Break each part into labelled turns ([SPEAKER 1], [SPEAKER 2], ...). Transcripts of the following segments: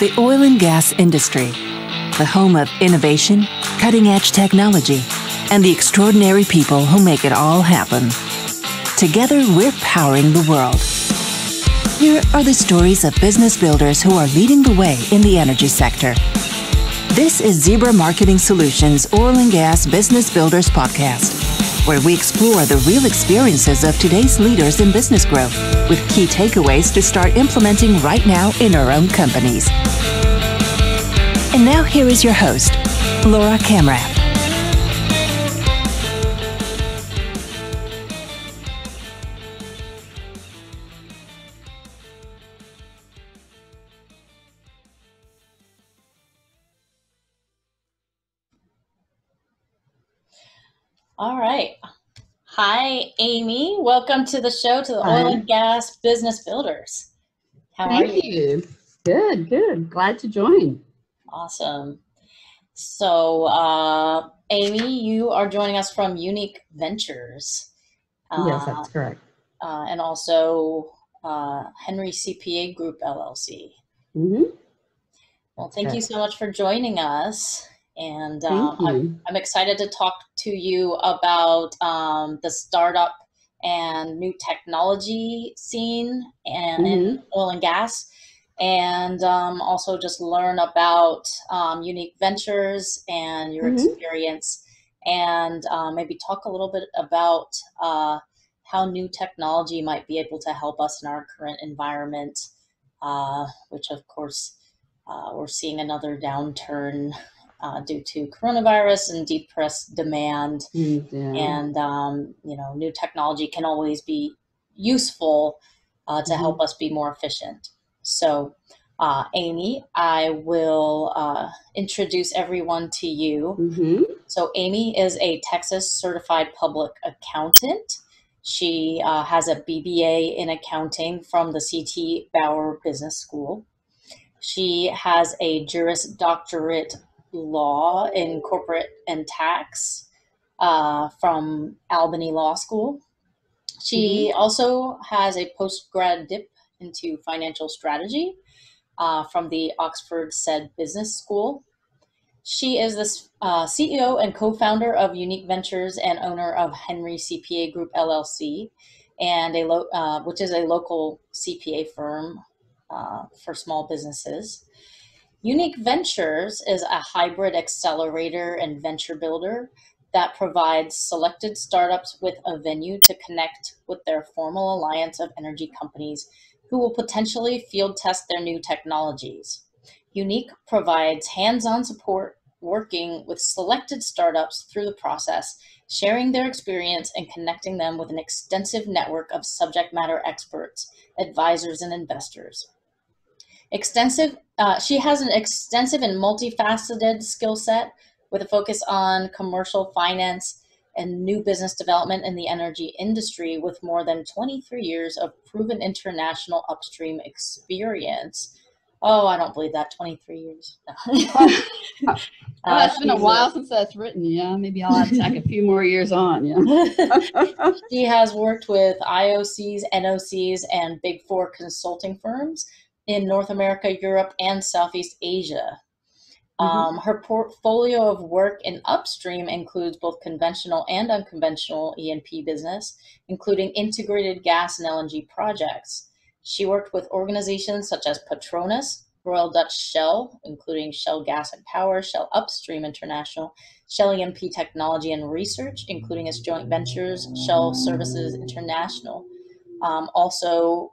[SPEAKER 1] the oil and gas industry, the home of innovation, cutting-edge technology, and the extraordinary people who make it all happen. Together, we're powering the world. Here are the stories of business builders who are leading the way in the energy sector. This is Zebra Marketing Solutions Oil and Gas Business Builders Podcast, where we explore the real experiences of today's leaders in business growth with key takeaways to start implementing right now in our own companies. And now here is your host, Laura Camrath.
[SPEAKER 2] All right. Hi, Amy. Welcome to the show, to the
[SPEAKER 3] Hi.
[SPEAKER 2] Oil and Gas Business Builders. How are you?
[SPEAKER 3] Thank you. Good. Glad to join.
[SPEAKER 2] Awesome. So, Amy, you are joining us from Eunike Ventures.
[SPEAKER 3] Yes, that's correct.
[SPEAKER 2] And also Henry CPA Group LLC.
[SPEAKER 3] Mm-hmm.
[SPEAKER 2] Well, thank you so much for joining us. And
[SPEAKER 3] Thank you.
[SPEAKER 2] I'm excited to talk to you about the startup and new technology scene and in oil and gas, and also just learn about Eunike Ventures and your experience, and maybe talk a little bit about how new technology might be able to help us in our current environment, which of course we're seeing another downturn due to coronavirus and depressed demand. And, new technology can always be useful to help us be more efficient. So, Amy, I will introduce everyone to you. So Amy is a Texas certified public accountant. She has a BBA in accounting from the CT Bauer Business School. She has a Juris Doctorate law in corporate and tax from Albany Law School. She also has a post-grad dip into financial strategy from the Oxford Said Business School. She is the CEO and co-founder of Eunike Ventures and owner of Henry CPA Group LLC, and which is a local CPA firm for small businesses. Eunike Ventures is a hybrid accelerator and venture builder that provides selected startups with a venue to connect with their formal alliance of energy companies who will potentially field test their new technologies. Eunike provides hands-on support working with selected startups through the process, sharing their experience and connecting them with an extensive network of subject matter experts, advisors, and investors. She has an extensive and multifaceted skill set with a focus on commercial finance and new business development in the energy industry, with more than 23 years of proven international upstream experience. Oh, I don't believe that, 23 years.
[SPEAKER 3] It's been a while since that's written. Yeah, maybe I'll have to tack a few more years on. Yeah.
[SPEAKER 2] She has worked with IOCs, NOCs, and Big Four consulting firms in North America, Europe, and Southeast Asia. Her portfolio of work in upstream includes both conventional and unconventional E&P business, including integrated gas and LNG projects. She worked with organizations such as Petronas, Royal Dutch Shell, including Shell Gas and Power, Shell Upstream International, Shell E&P Technology and Research, including its joint ventures, Shell Services International. Also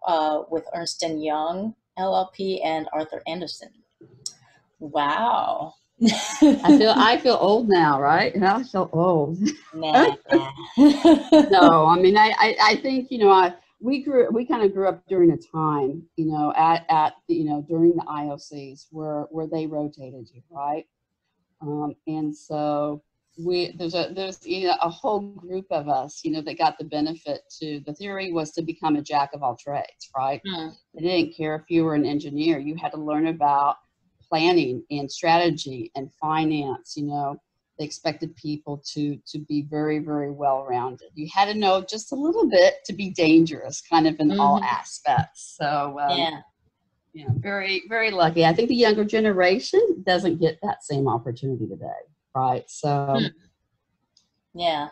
[SPEAKER 2] with Ernst & Young, LLP, and Arthur Andersen. Wow.
[SPEAKER 3] I feel old now, right? I feel old.
[SPEAKER 2] Nah.
[SPEAKER 3] No, I mean, I think, we kind of grew up during a time, at during the IOCs where they rotated you, right? And so there's a whole group of us, that got the benefit the theory was to become a jack of all trades, right? They didn't care if you were an engineer. You had to learn about planning and strategy and finance. They expected people to be very, very well-rounded. You had to know just a little bit to be dangerous, kind of in all aspects. So Yeah, very, very lucky. I think the younger generation doesn't get that same opportunity today, right? So,
[SPEAKER 2] yeah.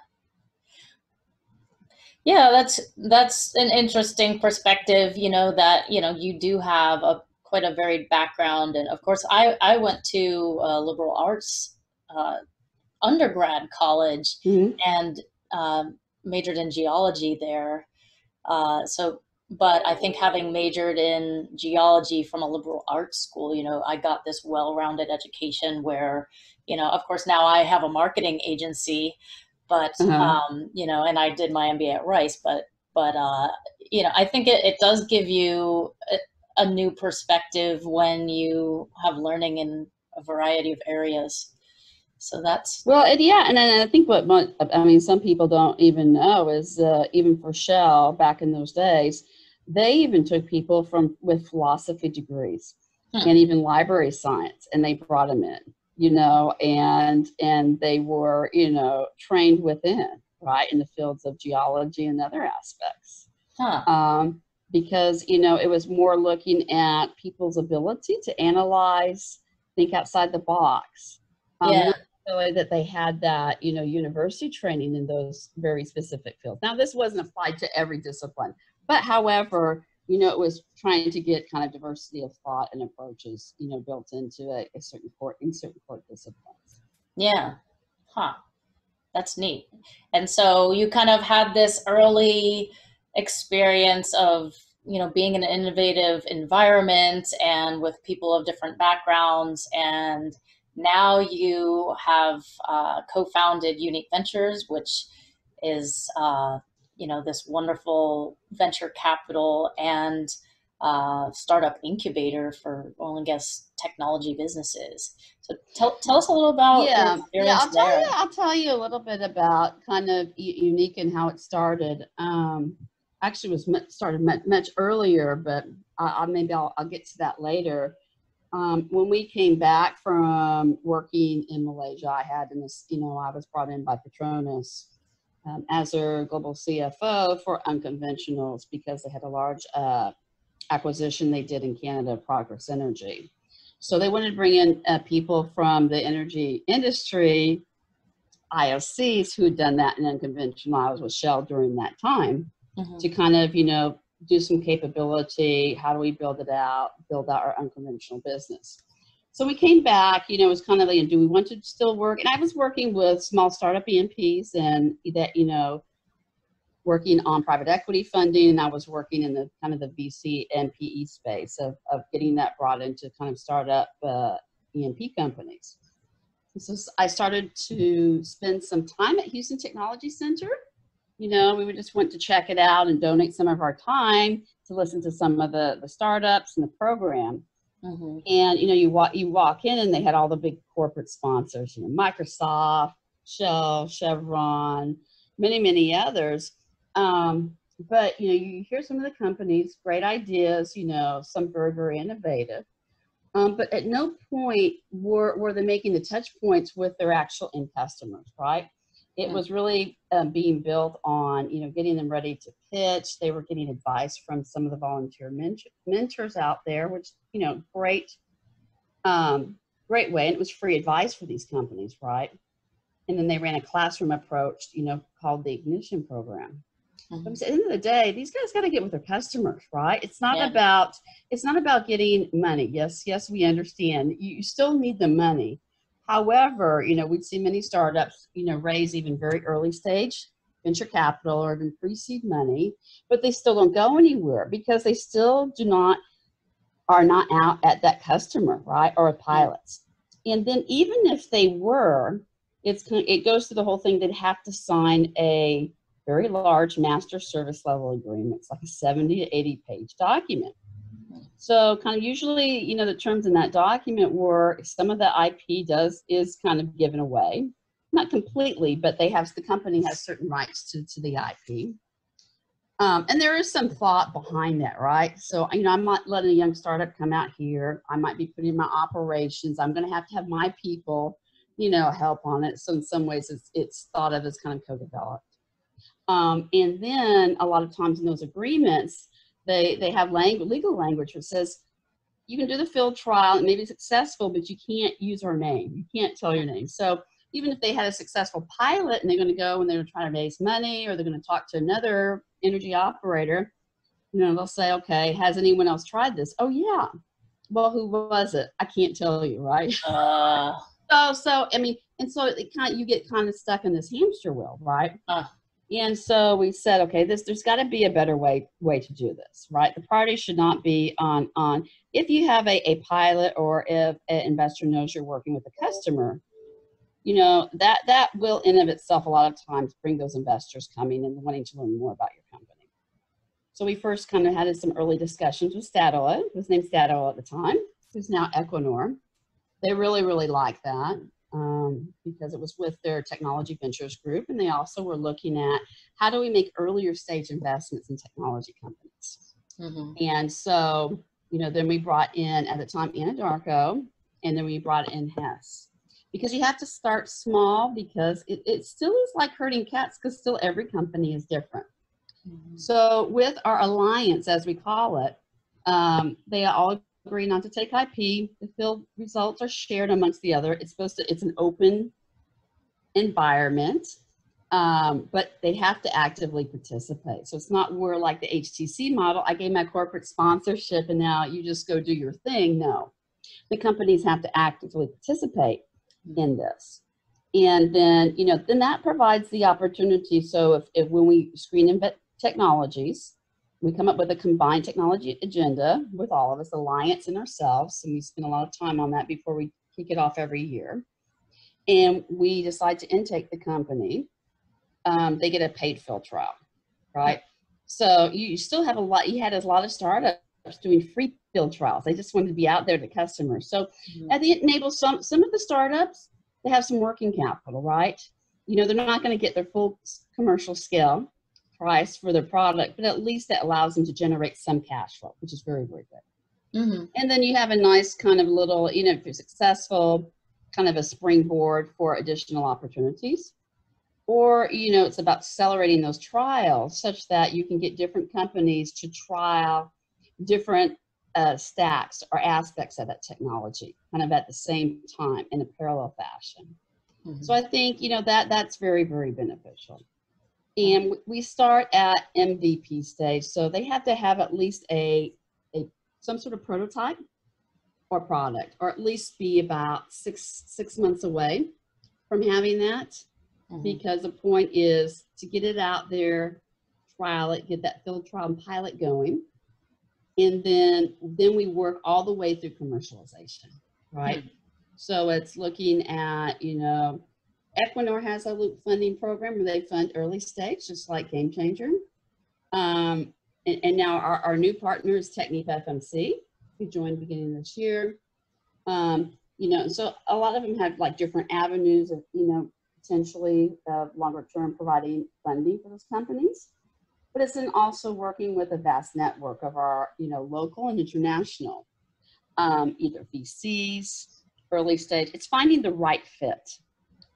[SPEAKER 2] Yeah, that's an interesting perspective, that, you do have quite a varied background. And of course, I went to liberal arts undergrad college and majored in geology there. But I think having majored in geology from a liberal arts school, I got this well-rounded education where, of course, now I have a marketing agency, but, and I did my MBA at Rice, but I think it does give you a new perspective when you have learning in a variety of areas. So that's
[SPEAKER 3] yeah, and I think some people don't even know is even for Shell back in those days, they even took people with philosophy degrees and even library science, and they brought them in, and they were trained within, right, in the fields of geology and other aspects, because it was more looking at people's ability to analyze, think outside the box. Not really that they had that, university training in those very specific fields. Now, this wasn't applied to every discipline, but however, it was trying to get kind of diversity of thought and approaches, built into a certain core disciplines.
[SPEAKER 2] Yeah. That's neat. And so you kind of had this early experience of, being in an innovative environment and with people of different backgrounds. And now you have co-founded Eunike Ventures, which is, this wonderful venture capital and startup incubator for oil and gas technology businesses. So tell us a little about your experience there.
[SPEAKER 3] I'll tell you a little bit about kind of Eunike and how it started. Actually, was started much earlier, but maybe I'll get to that later. When we came back from working in Malaysia, I was brought in by Petronas as their global CFO for unconventionals because they had a large acquisition they did in Canada, Progress Energy. So they wanted to bring in people from the energy industry, IOCs who had done that in unconventional. I was with Shell during that time to kind of, do some capability. How do we build out our unconventional business? So we came back, it was kind of like, do we want to still work? And I was working with small startup EMPs and that, working on private equity funding. And I was working in the kind of the VC and PE space of getting that brought into kind of startup EMP companies. So I started to spend some time at Houston Technology Center. We just went to check it out and donate some of our time to listen to some of the startups and the program. And, you walk in and they had all the big corporate sponsors, Microsoft, Shell, Chevron, many, many others. But, you hear some of the companies, great ideas, some very, very innovative. But at no point were they making the touch points with their actual end customers, right? It was really being built on, getting them ready to pitch. They were getting advice from some of the volunteer mentors out there, which, great way. And it was free advice for these companies, right? And then they ran a classroom approach, called the Ignition Program. But at the end of the day, these guys got to get with their customers, right? It's not about getting money. Yes, we understand. You still need the money. However, we'd see many startups, raise even very early stage venture capital or even pre-seed money, but they still don't go anywhere because they still are not out at that customer, right? Or pilots. And then even if they were, it goes through the whole thing. They'd have to sign a very large master service level agreement. It's like a 70 to 80 page document. So kind of usually, the terms in that document were some of the IP is kind of given away, not completely, but the company has certain rights to the IP. And there is some thought behind that, right? So, I'm not letting a young startup come out here. I might be putting in my operations. I'm going to have my people, help on it. So in some ways it's thought of as kind of co-developed. And then a lot of times in those agreements, they have legal language which says you can do the field trial and maybe it's successful, but you can't use our name. You can't tell your name. So even if they had a successful pilot and they're going to go and they're trying to raise money, or they're going to talk to another energy operator, you know, they'll say, okay, has anyone else tried this? Oh yeah. Well, who was it? I can't tell you, right? So I mean, and so it kind of, you get kind of stuck in this hamster wheel, right? And so we said, okay, there's got to be a better way to do this, right? The priority should not be on if you have a pilot, or if an investor knows you're working with a customer, you know, that will in of itself a lot of times bring those investors coming and wanting to learn more about your company. So we first kind of had some early discussions with Statoil. It was named Statoil at the time. It's now Equinor. They really, really liked that. Because it was with their Technology Ventures group, and they also were looking at how do we make earlier stage investments in technology companies. And so, you know, then we brought in at the time Anadarko, and then we brought in Hess, because you have to start small, because it still is like herding cats, because still every company is different. So with our alliance, as we call it, they all agree not to take IP. The field results are shared amongst the other. It's an open environment, but they have to actively participate. So it's not where like the HTC model, I gave my corporate sponsorship and now you just go do your thing. No, the companies have to actively participate in this. And then, you know, then that provides the opportunity. So if when we screen technologies, we come up with a combined technology agenda with all of us, Alliance and ourselves. And we spend a lot of time on that before we kick it off every year. And we decide to intake the company. They get a paid field trial, right? So you still have you had a lot of startups doing free field trials. They just wanted to be out there to customers. So I think it enables some of the startups to have some working capital, right? You know, they're not going to get their full commercial scale price for their product, but at least that allows them to generate some cash flow, which is very, very good. And then you have a nice kind of little, you know, if you're successful, kind of a springboard for additional opportunities. Or, you know, it's about accelerating those trials such that you can get different companies to trial different stacks or aspects of that technology kind of at the same time in a parallel fashion. So I think, you know, that's very, very beneficial. And we start at MVP stage. So they have to have at least some sort of prototype or product, or at least be about six months away from having that. Because the point is to get it out there, trial it, get that field trial and pilot going. And then we work all the way through commercialization, right? So it's looking at, you know, Equinor has a loop funding program where they fund early stage, just like Game Changer. And now our new partner is Technip FMC, who joined beginning of this year. You know, so a lot of them have like different avenues of, you know, potentially longer term providing funding for those companies. But it's then also working with a vast network of our, you know, local and international, either VCs, early stage. It's finding the right fit.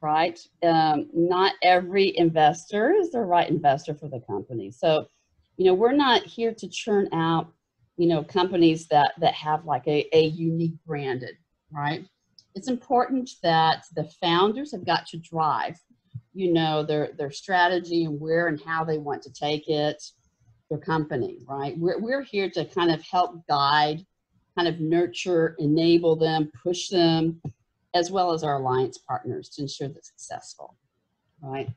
[SPEAKER 3] Right? Not every investor is the right investor for the company. So, you know, we're not here to churn out, you know, companies that have like a unique branded, right? It's important that the founders have got to drive, you know, their strategy and where and how they want to take it, their company, right? We're here to kind of help guide, kind of nurture, enable them, push them, as well as our alliance partners to ensure they're successful, right?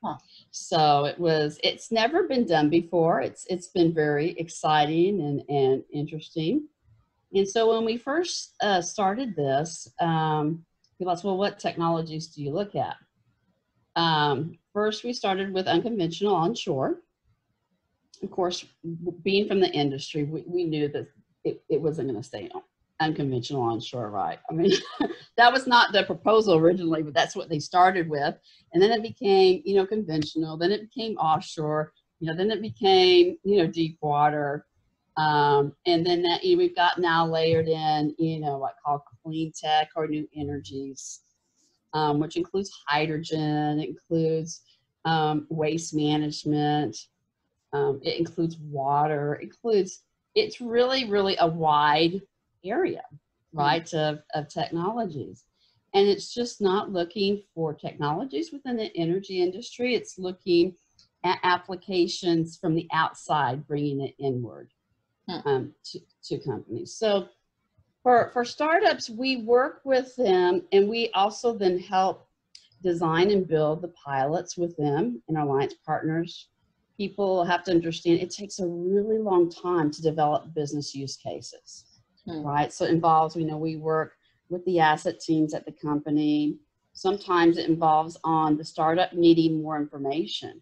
[SPEAKER 3] So it's never been done before. It's been very exciting and interesting. And so when we first started this, people asked, well, what technologies do you look at? First, we started with unconventional onshore. Of course, being from the industry, we knew that it wasn't going to stay on unconventional onshore, right? I mean, that was not the proposal originally, but that's what they started with. And then it became, you know, conventional, then it became offshore, you know, then it became, you know, deep water. And then that, you know, we've got now layered in, you know, what I call clean tech or new energies, which includes hydrogen, it includes waste management, it includes water, it's really, really a wide area. right, of technologies. And it's just not looking for technologies within the energy industry. It's looking at applications from the outside, bringing it inward to companies. So for startups, we work with them, and we also then help design and build the pilots with them and our alliance partners. People have to understand it takes a really long time to develop business use cases, right? So it involves, we work with the asset teams at the company. Sometimes it involves on the startup needing more information.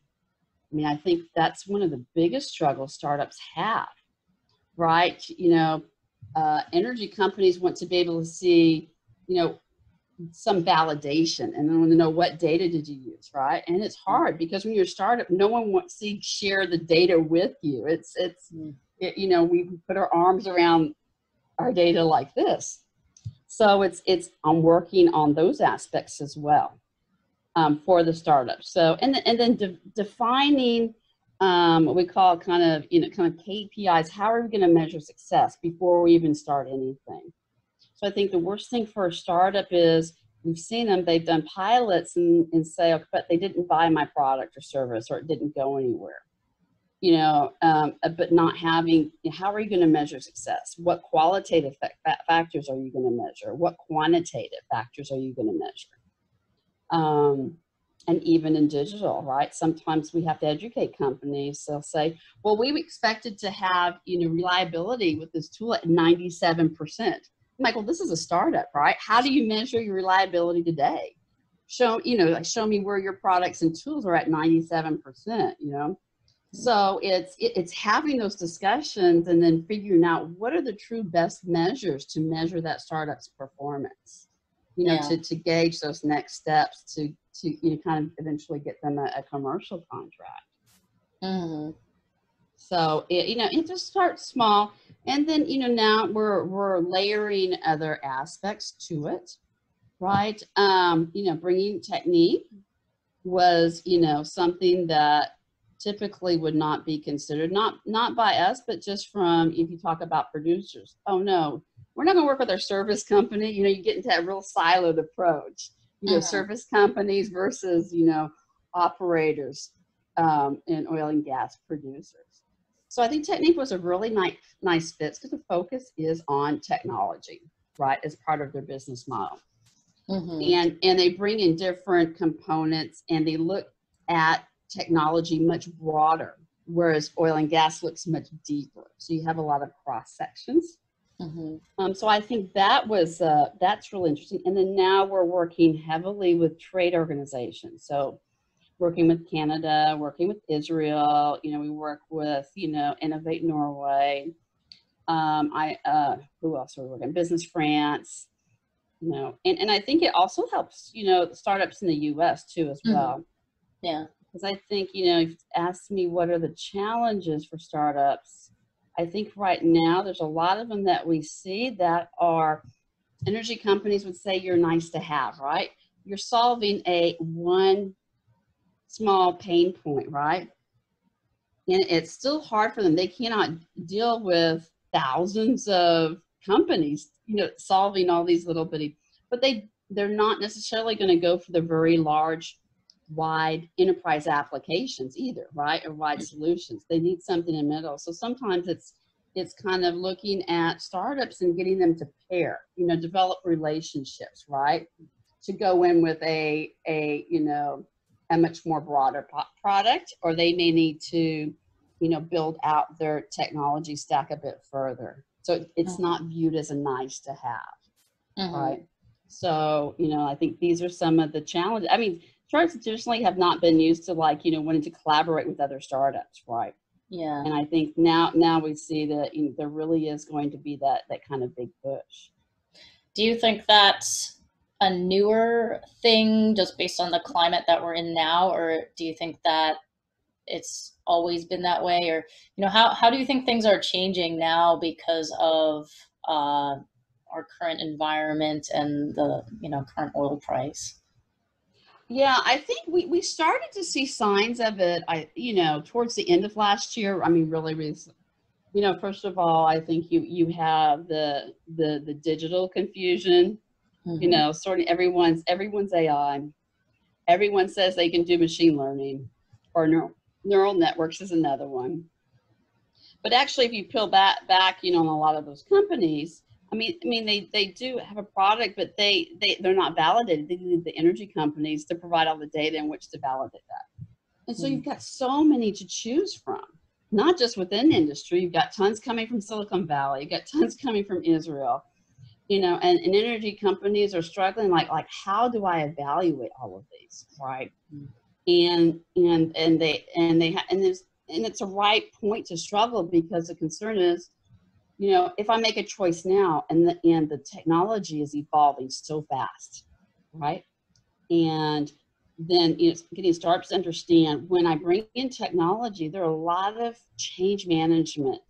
[SPEAKER 3] I mean, I think that's one of the biggest struggles startups have, right? Energy companies want to be able to see, some validation, and they want to know what data did you use, right? And it's hard because when you're a startup, no one wants to share the data with you. We put our arms around our data like this. So I'm working on those aspects as well for the startup. So and then defining what we call kind of KPIs. How are we going to measure success before we even start anything? So I think the worst thing for a startup is we've seen them, they've done pilots and say, okay, but they didn't buy my product or service, or it didn't go anywhere. But not having, how are you going to measure success? What qualitative factors are you going to measure? What quantitative factors are you going to measure? And even in digital, right? Sometimes we have to educate companies. They'll say, well, we expected to have, reliability with this tool at 97%. I'm like, well, this is a startup, right? How do you measure your reliability today? Show me where your products and tools are at 97%, So it's having those discussions and then figuring out what are the true best measures to measure that startup's performance, to gauge those next steps to kind of eventually get them a commercial contract. Mm-hmm. So it just starts small, and then now we're layering other aspects to it, right? Bringing technique was something that typically would not be considered, not by us, but just from, if you talk about producers. Oh no, we're not going to work with our service company. You get into that real siloed approach. Service companies versus operators and oil and gas producers. So I think technique was a really nice fit because the focus is on technology, right, as part of their business model. Mm-hmm. And they bring in different components, and they look at technology much broader, whereas oil and gas looks much deeper. So you have a lot of cross sections. Mm-hmm. So I think that's really interesting. And then now we're working heavily with trade organizations. So working with Canada, working with Israel, we work with, Innovate Norway. Who else are we working? Business France, and I think it also helps, startups in the US too, as well. Mm-hmm. Yeah. Because I think, if you ask me what are the challenges for startups, I think right now there's a lot of them that we see that are energy companies would say you're nice to have, right? You're solving one small pain point, right? And it's still hard for them. They cannot deal with thousands of companies, solving all these little bitty, but they're not necessarily going to go for the very large, wide enterprise applications either, right? Or wide solutions. They need something in the middle. So sometimes it's kind of looking at startups and getting them to pair, develop relationships, right? To go in with a much more broader product, or they may need to, build out their technology stack a bit further. So it's not viewed as a nice to have, right? So, I think these are some of the challenges. I mean, startups traditionally have not been used to wanting to collaborate with other startups, right? Yeah. And I think now we see that there really is going to be that kind of big push.
[SPEAKER 2] Do you think that's a newer thing just based on the climate that we're in now, or do you think that it's always been that way? Or, how do you think things are changing now because of our current environment and the, current oil price?
[SPEAKER 3] Yeah, I think we started to see signs of it, towards the end of last year. I mean, really recently. You know, first of all, I think you have the digital confusion. You know, sort of everyone's AI. Everyone says they can do machine learning, or neural networks is another one. But actually, if you peel back, you know, on a lot of those companies, I mean, they do have a product, but they're not validated. They need the energy companies to provide all the data in which to validate that. And so you've got so many to choose from, not just within industry. You've got tons coming from Silicon Valley. You've got tons coming from Israel. You know, and energy companies are struggling, like how do I evaluate all of these, right? And it's a right point to struggle, because the concern is, you know, if I make a choice now and the technology is evolving so fast, right? And then, you know, getting startups to understand, when I bring in technology, there are a lot of change management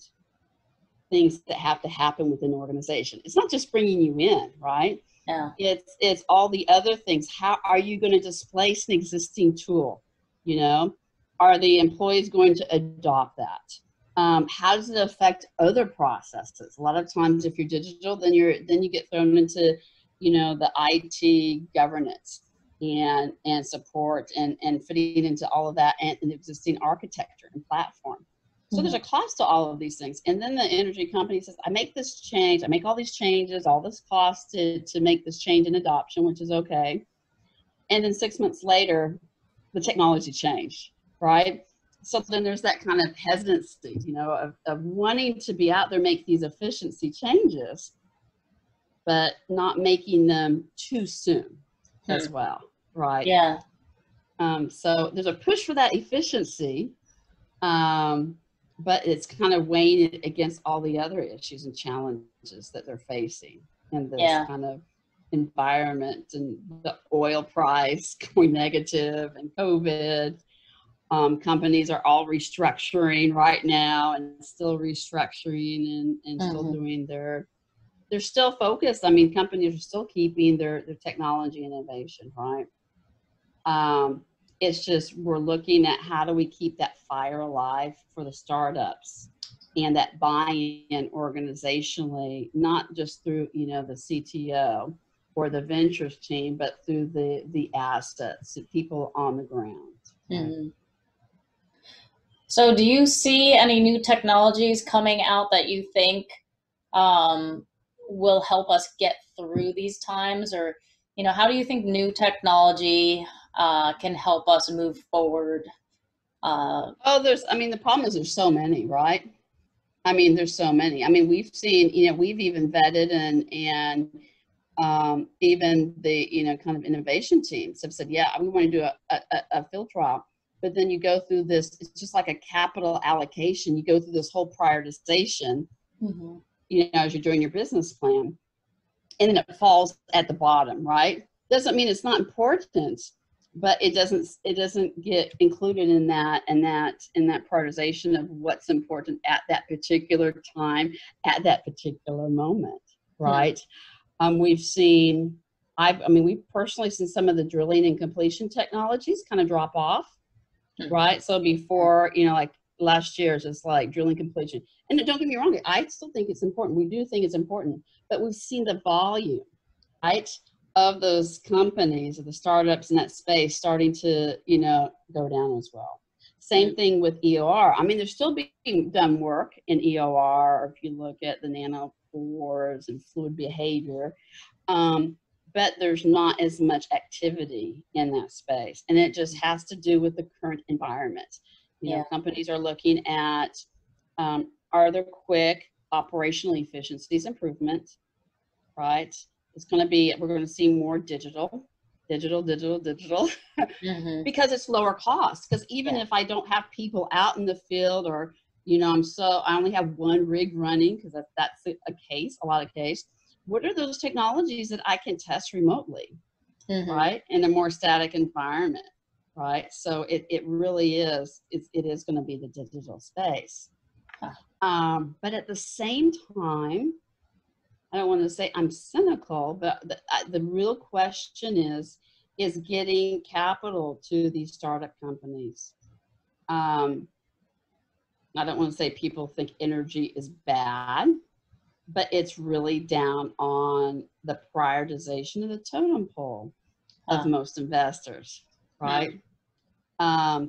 [SPEAKER 3] things that have to happen within an organization. It's not just bringing you in, right?
[SPEAKER 2] Yeah.
[SPEAKER 3] It's all the other things. How are you going to displace an existing tool? You know, are the employees going to adopt that? How does it affect other processes? A lot of times, if you're digital, then you get thrown into, you know, the IT governance and support and fitting into all of that and existing architecture and platform. So there's a cost to all of these things. And then the energy company says, I make this change, I make all these changes, all this cost to make this change in adoption, which is okay. And then 6 months later, the technology changed, right? So then there's that kind of hesitancy, you know, of wanting to be out there, make these efficiency changes, but not making them too soon as well, right?
[SPEAKER 2] Yeah.
[SPEAKER 3] So there's a push for that efficiency. But it's kind of weighing it against all the other issues and challenges that they're facing in this kind of environment, and the oil price going negative and COVID. Companies are all restructuring right now and still restructuring and still doing they're still focused. I mean, companies are still keeping their technology innovation, right? It's just, we're looking at how do we keep that fire alive for the startups, and that buy-in organizationally, not just through, you know, the CTO or the ventures team, but through the assets, the people on the ground. Right?
[SPEAKER 2] So do you see any new technologies coming out that you think will help us get through these times? Or, you know, how do you think new technology can help us move forward?
[SPEAKER 3] The problem is there's so many, right? I mean, there's so many. I mean, we've seen, you know, we've even vetted and even the, you know, kind of innovation teams have said, yeah, we want to do a field trial. But then you go through this, it's just like a capital allocation. You go through this whole prioritization, you know, as you're doing your business plan, and then it falls at the bottom, right? Doesn't mean it's not important, but it doesn't get included in that prioritization of what's important at that particular time, at that particular moment, right? We've personally seen some of the drilling and completion technologies kind of drop off, right? So before, you know, like last year, it's just like drilling completion. And don't get me wrong, I still think it's important. We do think it's important, but we've seen the volume, right, of those companies, of the startups in that space starting to, you know, go down as well. Same thing with EOR. I mean, there's still being done work in EOR, or if you look at the nanopores and fluid behavior, but there's not as much activity in that space. And it just has to do with the current environment. You know, companies are looking at, are there quick operational efficiencies improvements, right? It's going to be, we're going to see more digital, because it's lower cost. Because even if I don't have people out in the field, or, you know, I only have one rig running, because that's a lot of case. What are those technologies that I can test remotely, right? In a more static environment, right? So it really is, it is going to be the digital space. But at the same time, I don't want to say I'm cynical, but the real question is getting capital to these startup companies. I don't want to say people think energy is bad, but it's really down on the prioritization of the totem pole of most investors, right?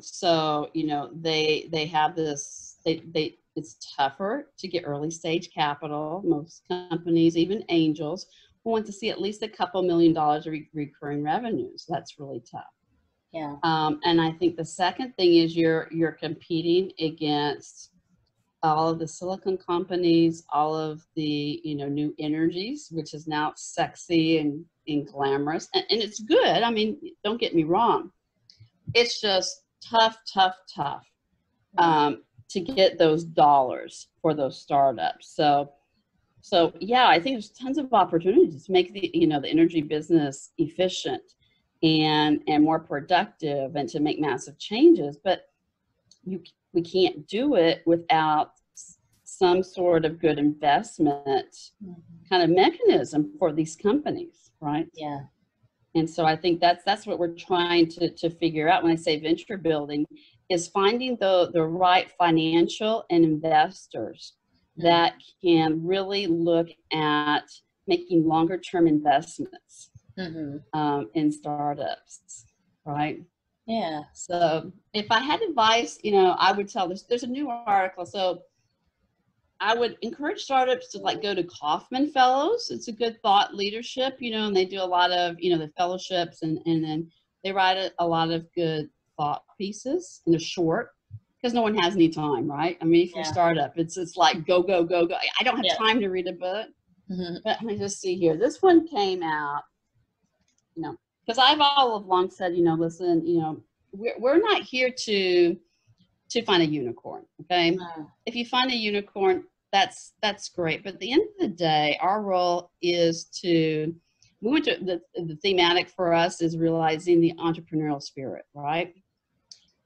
[SPEAKER 3] So, you know, they have this, it's tougher to get early stage capital. Most companies, even angels, want to see at least a couple $1 million of recurring revenues. That's really tough.
[SPEAKER 2] Yeah.
[SPEAKER 3] And I think the second thing is you're competing against all of the silicon companies, all of the, you know, new energies, which is now sexy and glamorous. And it's good. I mean, don't get me wrong. It's just tough to get those dollars for those startups. So yeah, I think there's tons of opportunities to make the, you know, the energy business efficient and more productive and to make massive changes. But we can't do it without some sort of good investment kind of mechanism for these companies, right?
[SPEAKER 2] Yeah.
[SPEAKER 3] And so I think that's what we're trying to figure out when I say venture building, is finding the right financial and investors that can really look at making longer term investments in startups, right?
[SPEAKER 2] Yeah.
[SPEAKER 3] So if I had advice, you know, I would tell this, there's a new article. So I would encourage startups to like go to Kaufman Fellows. It's a good thought leadership, you know, and they do a lot of, you know, the fellowships and then they write a lot of good thought pieces, and they're short because no one has any time, right? I mean, if you're a startup, it's like go. I don't have time to read a book. But let me just see here. This one came out, you know, because I've all along said, you know, listen, you know, we're not here to find a unicorn, okay? If you find a unicorn, that's great. But at the end of the day, our role is to, we went to the thematic for us is realizing the entrepreneurial spirit, right?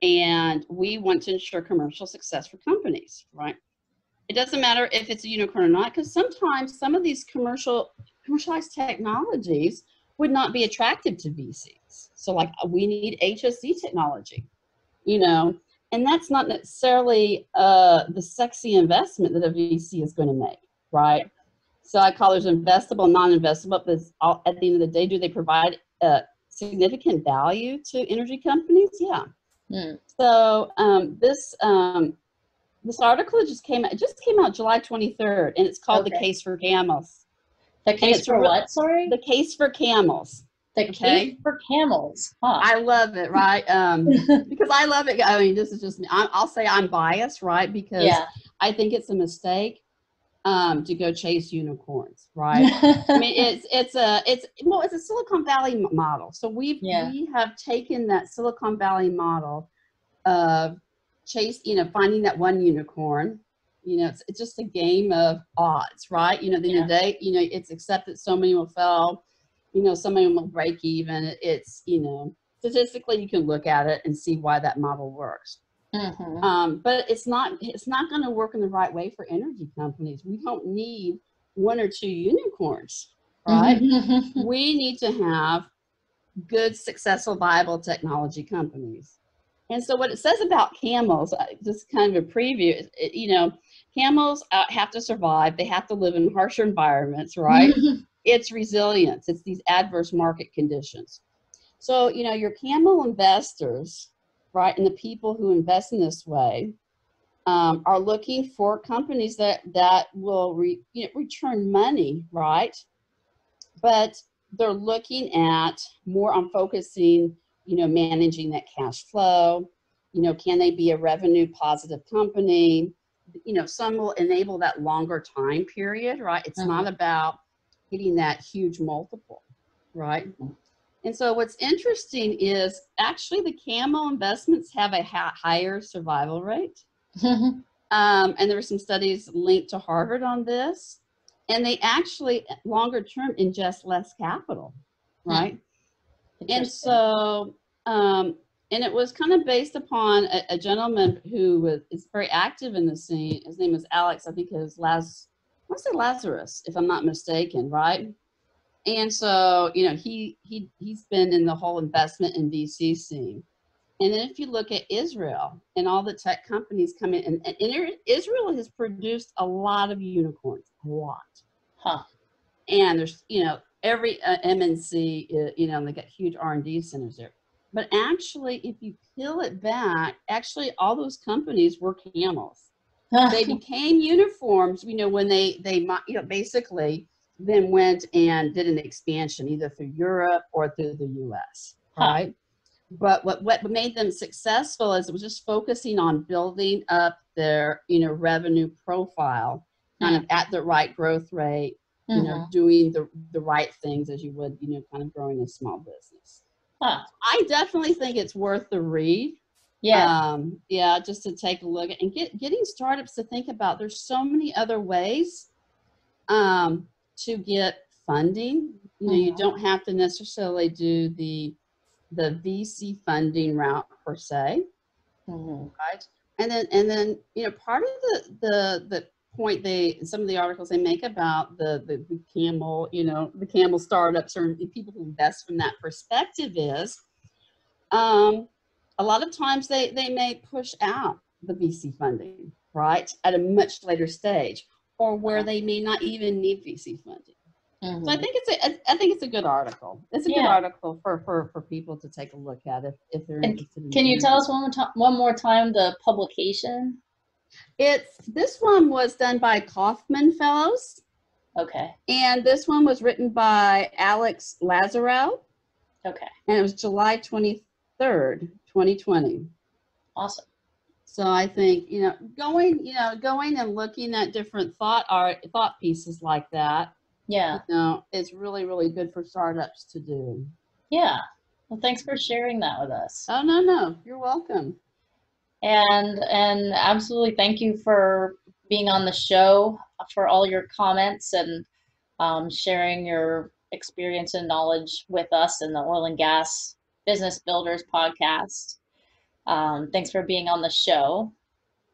[SPEAKER 3] And we want to ensure commercial success for companies, right? It doesn't matter if it's a unicorn or not, because sometimes some of these commercialized technologies would not be attractive to VCs. So like we need HSC technology, you know, and that's not necessarily the sexy investment that a VC is going to make, right? So I call there's investable, non-investable, but at the end of the day, do they provide significant value to energy companies? Yeah. So this article just came out July 23rd, and it's called The Case for Camels.
[SPEAKER 2] The case for what, sorry?
[SPEAKER 3] The Case for Camels.
[SPEAKER 2] The Case for Camels. Huh.
[SPEAKER 3] I love it, right? Because I love it. I mean, this is just me. I'll say I'm biased, right? Because I think it's a mistake to go chase unicorns, right? I mean, it's a Silicon Valley model. So we have taken that Silicon Valley model of finding that one unicorn. You know, it's just a game of odds, right? You know, at the end of the day, you know, it's accepted so many will fail, you know, so many will break even. It's, you know, statistically you can look at it and see why that model works. But it's not going to work in the right way for energy companies. We don't need one or two unicorns, right? We need to have good, successful, viable technology companies. And so what it says about camels, just kind of a preview, you know, camels have to survive. They have to live in harsher environments, right? It's resilience. It's these adverse market conditions. So, you know, your camel investors, right, and the people who invest in this way are looking for companies that will return money, right? But they're looking at more on focusing, you know, managing that cash flow. You know, can they be a revenue positive company? You know, some will enable that longer time period, right? It's not about hitting that huge multiple, right? And so what's interesting is actually the camel investments have a higher survival rate. And there were some studies linked to Harvard on this. And they actually, longer term, ingest less capital, right? And so, and it was kind of based upon a gentleman who is very active in the scene. His name is Alex, I think it was I want to say Lazarus, if I'm not mistaken, right? And so, you know, he's been in the whole investment in VC scene. And then if you look at Israel and all the tech companies come in, and Israel has produced a lot of unicorns, a lot.
[SPEAKER 2] Huh.
[SPEAKER 3] And there's, every MNC, they got huge R&D centers there. But actually, if you peel it back, actually all those companies were camels. They became uniforms, when they basically then went and did an expansion either through Europe or through the US, right? But what made them successful is it was just focusing on building up their, revenue profile kind of at the right growth rate, doing the right things as you would, kind of growing a small business. I definitely think it's worth the read.
[SPEAKER 2] Yeah.
[SPEAKER 3] Just to take a look at and getting startups to think about. There's so many other ways to get funding. You don't have to necessarily do the VC funding route per se, right? And then part of the point some of the articles they make about the camel, the camel startups or the people who invest from that perspective is a lot of times they may push out the VC funding, right, at a much later stage, or where they may not even need VC funding. So I think it's a good article. It's a good article for people to take a look at if they're interested.
[SPEAKER 2] Can you tell us one more time the publication?
[SPEAKER 3] This one was done by Kaufman Fellows.
[SPEAKER 2] Okay.
[SPEAKER 3] And this one was written by Alex Lazarow.
[SPEAKER 2] Okay.
[SPEAKER 3] And it was July 23rd, 2020.
[SPEAKER 2] Awesome.
[SPEAKER 3] So I think, going and looking at different thought pieces like that.
[SPEAKER 2] Yeah.
[SPEAKER 3] It's really, really good for startups to do.
[SPEAKER 2] Yeah. Well, thanks for sharing that with us.
[SPEAKER 3] Oh, no. You're welcome.
[SPEAKER 2] And absolutely thank you for being on the show, for all your comments and sharing your experience and knowledge with us in the Oil and Gas Business Builders podcast. Thanks for being on the show.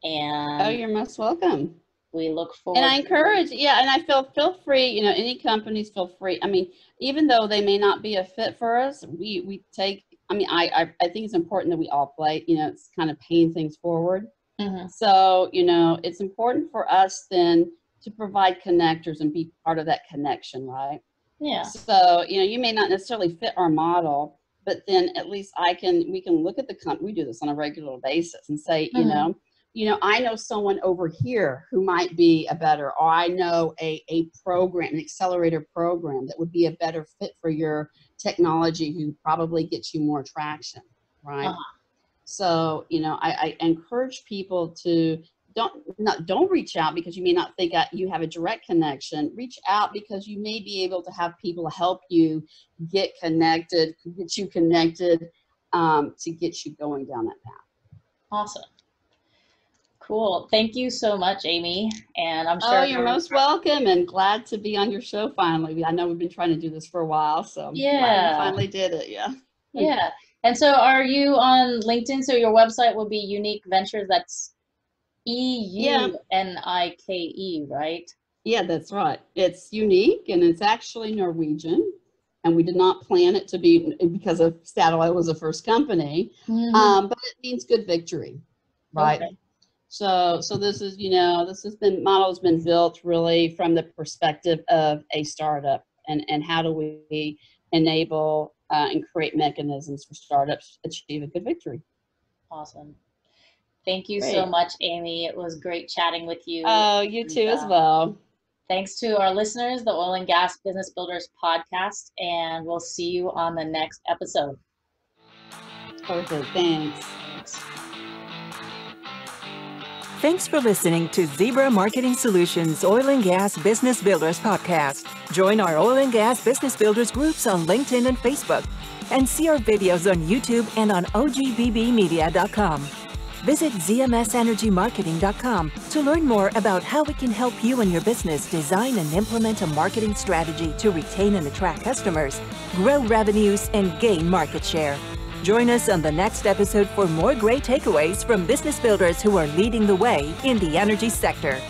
[SPEAKER 2] And
[SPEAKER 3] you're most welcome.
[SPEAKER 2] We look forward.
[SPEAKER 3] And I encourage, and I feel free, any companies feel free. I mean, even though they may not be a fit for us, we take, I think it's important that we all play, it's kind of paying things forward. So, it's important for us then to provide connectors and be part of that connection, right?
[SPEAKER 2] Yeah.
[SPEAKER 3] So, you may not necessarily fit our model, but then at least we can look at the company, we do this on a regular basis and say, I know someone over here who might be or I know a program, an accelerator program that would be a better fit for your technology who probably gets you more traction, right? So, I encourage people to don't reach out because you may not think you have a direct connection. Reach out because you may be able to have people help you get you connected to get you going down that path.
[SPEAKER 2] Awesome. Cool. Thank you so much, Amy. And I'm sure
[SPEAKER 3] you're most welcome and glad to be on your show finally. I know we've been trying to do this for a while, so I'm glad we finally did it. Yeah.
[SPEAKER 2] Yeah. And so are you on LinkedIn? So your website will be Eunike Ventures. That's EUNIKE, right? Yeah,
[SPEAKER 3] that's right. It's Eunike and it's actually Norwegian. And we did not plan it to be because of Statoil was the first company. But it means good victory, right? Okay. So this is, model has been built really from the perspective of a startup and how do we enable and create mechanisms for startups to achieve a good victory.
[SPEAKER 2] Awesome. Thank you so much, Amy. It was great chatting with you.
[SPEAKER 3] Oh, you too as well.
[SPEAKER 2] Thanks to our listeners, the Oil and Gas Business Builders podcast, and we'll see you on the next episode.
[SPEAKER 3] Perfect. Thanks.
[SPEAKER 1] Thanks for listening to Zebra Marketing Solutions Oil and Gas Business Builders podcast. Join our Oil and Gas Business Builders groups on LinkedIn and Facebook, and see our videos on YouTube and on ogbbmedia.com. Visit zmsenergymarketing.com to learn more about how we can help you and your business design and implement a marketing strategy to retain and attract customers, grow revenues, and gain market share. Join us on the next episode for more great takeaways from business builders who are leading the way in the energy sector.